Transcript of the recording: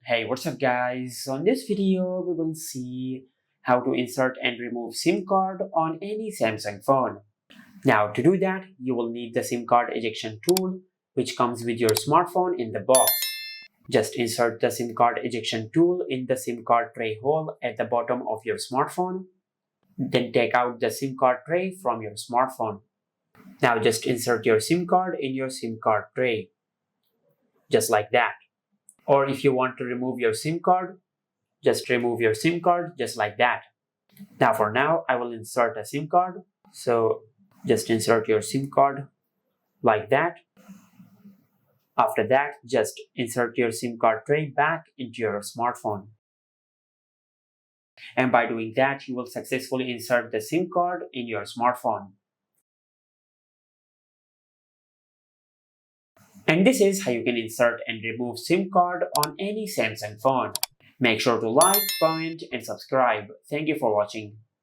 Hey, what's up guys? On this video, we will see how to insert and remove SIM card on any Samsung phone. Now to do that, you will need the SIM card ejection tool which comes with your smartphone in the box. Just insert the SIM card ejection tool in the SIM card tray hole at the bottom of your smartphone. Then take out the SIM card tray from your smartphone. Now just insert your SIM card in your SIM card tray. Just like that. Or if you want to remove your SIM card, just remove your SIM card just like that. Now for now, I will insert a SIM card. So just insert your SIM card like that. After that, just insert your SIM card tray back into your smartphone. And by doing that, you will successfully insert the SIM card in your smartphone. And this is how you can insert and remove SIM card on any Samsung phone. Make sure to like, comment, and subscribe. Thank you for watching.